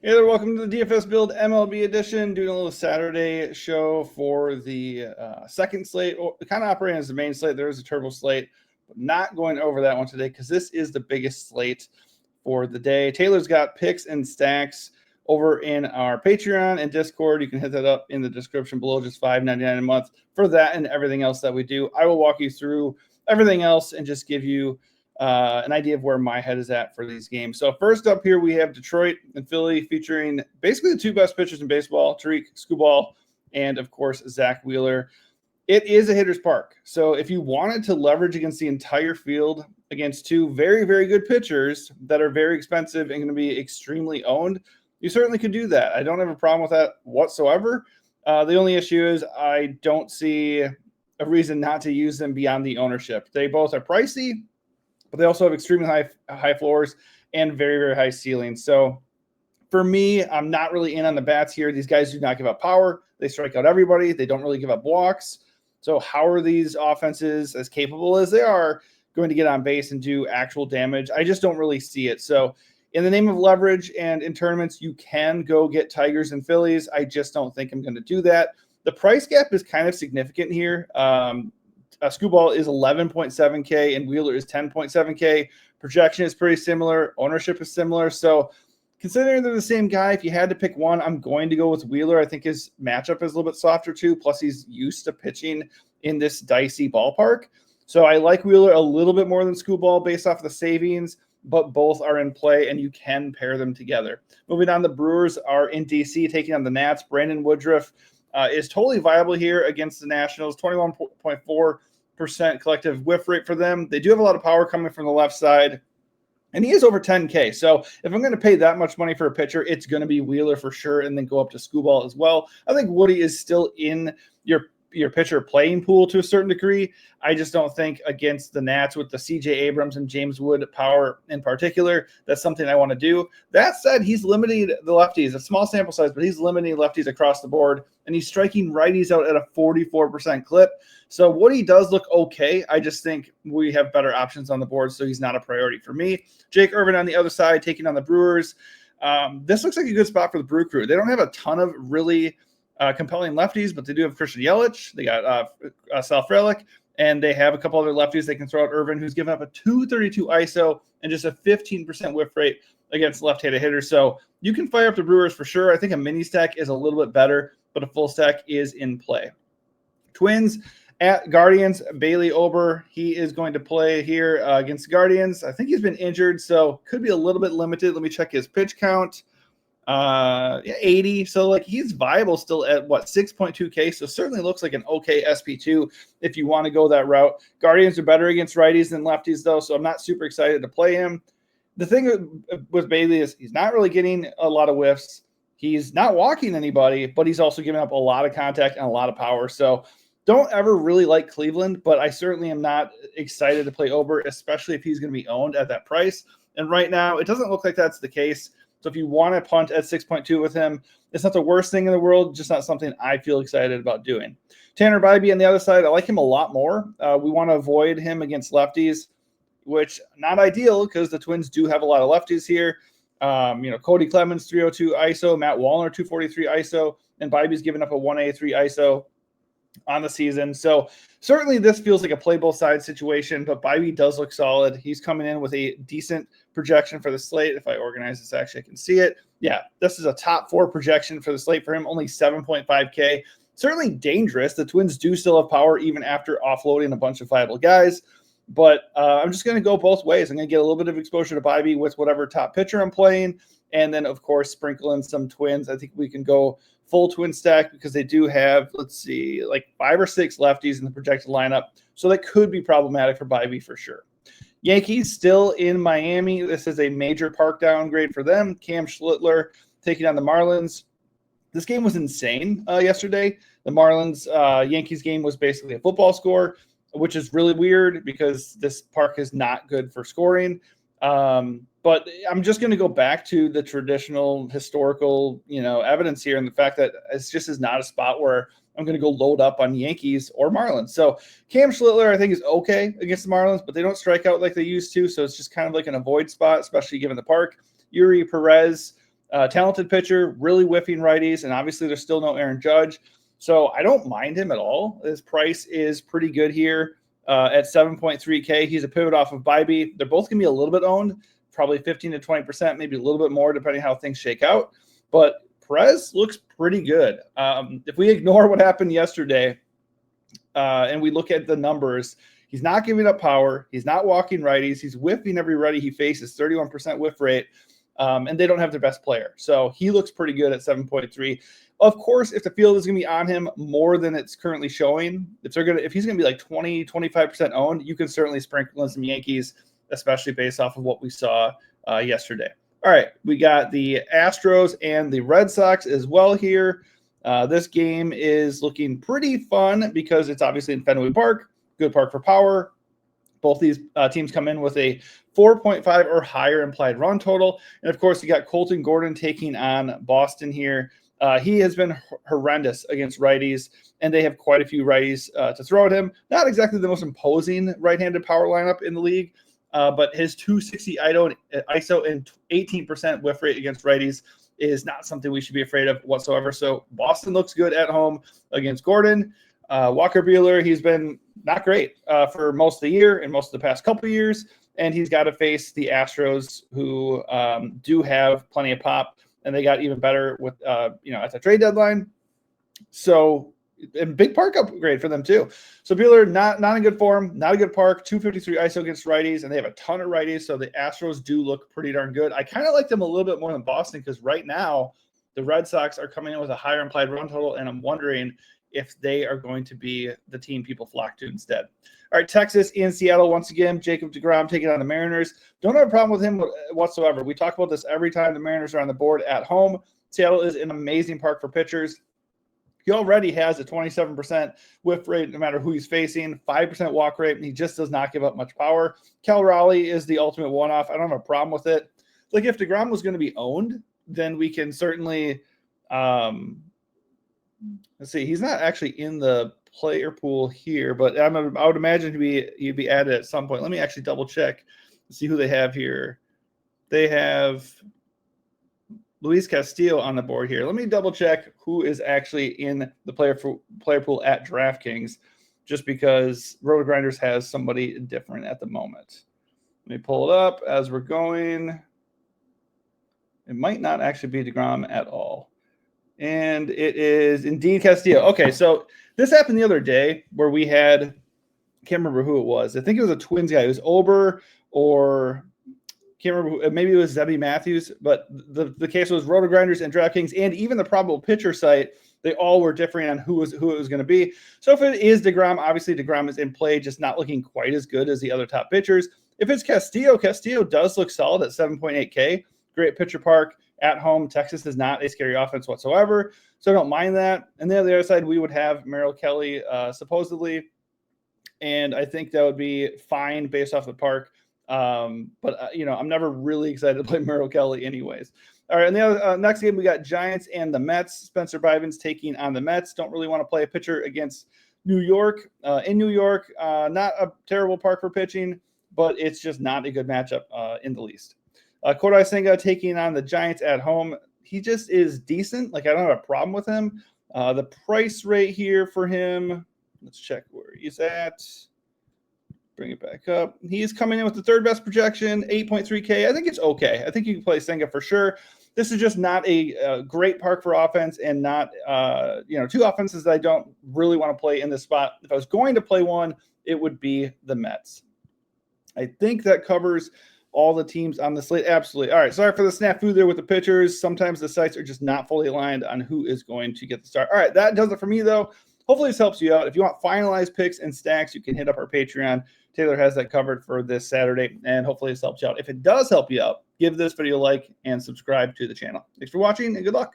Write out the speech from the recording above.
Hey there, welcome to the DFS Build MLB edition. Doing a little Saturday show for the second slate. Kind of operating as the main slate. There is a turbo slate, but not going over that one today because this is the biggest slate for the day. Taylor's got picks and stacks over in our Patreon and Discord. You can hit that up in the description below, just $5.99 a month for that and everything else that we do. I will walk you through everything else and just give you an idea of where my head is at for these games. So first up here, we have Detroit and Philly featuring basically the two best pitchers in baseball, Tariq Skubal and, of course, Zach Wheeler. It is a hitter's park. So if you wanted to leverage against the entire field against two very, very good pitchers that are very expensive and going to be extremely owned, you certainly could do that. I don't have a problem with that whatsoever. The only issue is I don't see a reason not to use them beyond the ownership. They both are pricey, but they also have extremely high floors and very, very high ceilings. So for me, I'm not really in on the bats here. These guys do not give up power. They strike out everybody. They don't really give up walks. So how are these offenses, as capable as they are, going to get on base and do actual damage? I just don't really see it. So in the name of leverage and in tournaments, you can go get Tigers and Phillies. I just don't think I'm going to do that. The price gap is kind of significant here. Skubal is 11.7K and Wheeler is 10.7K. Projection is pretty similar. Ownership is similar. So considering they're the same guy, if you had to pick one, I'm going to go with Wheeler. I think his matchup is a little bit softer too. Plus, he's used to pitching in this dicey ballpark. So I like Wheeler a little bit more than Skubal based off the savings, but both are in play and you can pair them together. Moving on, the Brewers are in DC taking on the Nats. Brandon Woodruff is totally viable here against the Nationals. 21.4% collective whiff rate for them. They do have a lot of power coming from the left side, and he is over 10K. So if I'm going to pay that much money for a pitcher, it's going to be Wheeler for sure, and then go up to Skubal as well. I think Woody is still in your pitcher playing pool to a certain degree. I just don't think against the Nats with the CJ Abrams and James Wood power in particular, that's something I want to do. That said, he's limiting the lefties, a small sample size, but he's limiting lefties across the board, and he's striking righties out at a 44% clip. So Woody does look okay. I just think we have better options on the board, so he's not a priority for me. Jake Irvin on the other side, taking on the Brewers. This looks like a good spot for the Brew Crew. They don't have a ton of really compelling lefties, but they do have Christian Yelich. They got Sal Frelick, and they have a couple other lefties they can throw out. Irvin, who's given up a 232 ISO and just a 15% whiff rate against left-handed hitters. So you can fire up the Brewers for sure. I think a mini stack is a little bit better, but a full stack is in play. Twins at Guardians, Bailey Ober. He is going to play here against the Guardians. I think he's been injured, so could be a little bit limited. Let me check his pitch count. 80. So like he's viable still at 6.2K. So certainly looks like an okay SP2 if you want to go that route. Guardians are better against righties than lefties though, so I'm not super excited to play him. The thing with Bailey is he's not really getting a lot of whiffs. He's not walking anybody, but he's also giving up a lot of contact and a lot of power. So don't ever really like Cleveland, but I certainly am not excited to play Ober, especially if he's going to be owned at that price. And right now, it doesn't look like that's the case. So if you want to punt at 6.2 with him, it's not the worst thing in the world, just not something I feel excited about doing. Tanner Bybee on the other side, I like him a lot more. We want to avoid him against lefties, which not ideal because the Twins do have a lot of lefties here. Cody Clemens, 302 ISO, Matt Wallner, 243 ISO, and Bybee's given up a 183 ISO on the season. So certainly this feels like a play both sides situation, but Bybee does look solid. He's coming in with a decent projection for the slate. If I organize this, actually, I can see it. Yeah, this is a top 4 projection for the slate for him, only 7.5K. Certainly dangerous. The Twins do still have power even after offloading a bunch of viable guys, but I'm just going to go both ways. I'm going to get a little bit of exposure to Bybee with whatever top pitcher I'm playing, and then, of course, sprinkle in some Twins. I think we can go full twin stack because they do have, like 5 or 6 lefties in the projected lineup. So that could be problematic for Bybee for sure. Yankees still in Miami. This is a major park downgrade for them. Cam Schlittler taking on the Marlins. This game was insane yesterday. The Marlins-Yankees game was basically a football score, which is really weird because this park is not good for scoring. But I'm just going to go back to the traditional historical, evidence here and the fact that it's just is not a spot where I'm going to go load up on Yankees or Marlins. So Cam Schlittler, I think, is okay against the Marlins, but they don't strike out like they used to. So it's just kind of like an avoid spot, especially given the park. Yuri Perez, Talented pitcher, really whiffing righties, and obviously there's still no Aaron Judge. So I don't mind him at all. His price is pretty good here at 7.3K. He's a pivot off of Bybee. They're both going to be a little bit owned, probably 15 to 20%, maybe a little bit more depending how things shake out. But Perez looks pretty good. If we ignore what happened yesterday and we look at the numbers, he's not giving up power. He's not walking righties. He's whiffing every righty he faces, 31% whiff rate. And they don't have their best player. So he looks pretty good at 7.3. Of course, if the field is going to be on him more than it's currently showing, if he's going to be like 20, 25% owned, you can certainly sprinkle in some Yankees, especially based off of what we saw yesterday. All right, we got the Astros and the Red Sox as well here. This game is looking pretty fun because it's obviously in Fenway Park, good park for power. Both these teams come in with a 4.5 or higher implied run total. And, of course, you got Colton Gordon taking on Boston here. He has been horrendous against righties, and they have quite a few righties to throw at him. Not exactly the most imposing right-handed power lineup in the league, but his 260 ISO and 18% whiff rate against righties is not something we should be afraid of whatsoever. So Boston looks good at home against Gordon. Walker Buehler, he's been not great for most of the year and most of the past couple of years, and he's got to face the Astros, who do have plenty of pop, and they got even better with at the trade deadline. So, and big park upgrade for them too. So Buehler not in good form, not a good park. 253 ISO against righties, and they have a ton of righties. So the Astros do look pretty darn good. I kind of like them a little bit more than Boston because right now the Red Sox are coming in with a higher implied run total, and I'm wondering if they are going to be the team people flock to instead. All right, Texas in Seattle once again. Jacob deGrom taking on the Mariners. Don't have a problem with him whatsoever. We talk about this every time the Mariners are on the board at home. Seattle is an amazing park for pitchers. He already has a 27% whiff rate no matter who he's facing, 5% walk rate, and he just does not give up much power. Cal Raleigh is the ultimate one-off. I don't have a problem with it. Like if DeGrom was going to be owned, then we can certainly let's see. He's not actually in the player pool here, but I would imagine he'd be added at some point. Let me actually double check to see who they have here. They have Luis Castillo on the board here. Let me double check who is actually in the player pool at DraftKings, just because Roto Grinders has somebody different at the moment. Let me pull it up as we're going. It might not actually be DeGrom at all. And it is indeed Castillo. Okay, so this happened the other day where we had, can't remember who it was. I think it was a Twins guy. It was Ober or can't remember. Maybe it was Zebby Matthews. But the case was Roto Grinders and DraftKings and even the probable pitcher site. They all were differing on who it was going to be. So if it is DeGrom, obviously DeGrom is in play, just not looking quite as good as the other top pitchers. If it's Castillo, Castillo does look solid at 7.8K. Great pitcher park. At home, Texas is not a scary offense whatsoever, so I don't mind that. And then on the other side, we would have Merrill Kelly supposedly, and I think that would be fine based off the park. But I'm never really excited to play Merrill Kelly anyways. All right, and the other, next game, we got Giants and the Mets. Spencer Bivens taking on the Mets. Don't really want to play a pitcher against New York. In New York, not a terrible park for pitching, but it's just not a good matchup in the least. Kodai Senga taking on the Giants at home. He just is decent. Like, I don't have a problem with him. The price rate here for him, let's check where he's at. Bring it back up. He's coming in with the third best projection, 8.3K. I think it's okay. I think you can play Senga for sure. This is just not a great park for offense and not, two offenses that I don't really want to play in this spot. If I was going to play one, it would be the Mets. I think that covers all the teams on the slate. Absolutely. All right. Sorry for the snafu there with the pitchers. Sometimes the sites are just not fully aligned on who is going to get the start. All right. That does it for me, though. Hopefully this helps you out. If you want finalized picks and stacks, you can hit up our Patreon. Taylor has that covered for this Saturday, and hopefully this helps you out. If it does help you out, give this video a like and subscribe to the channel. Thanks for watching, and good luck.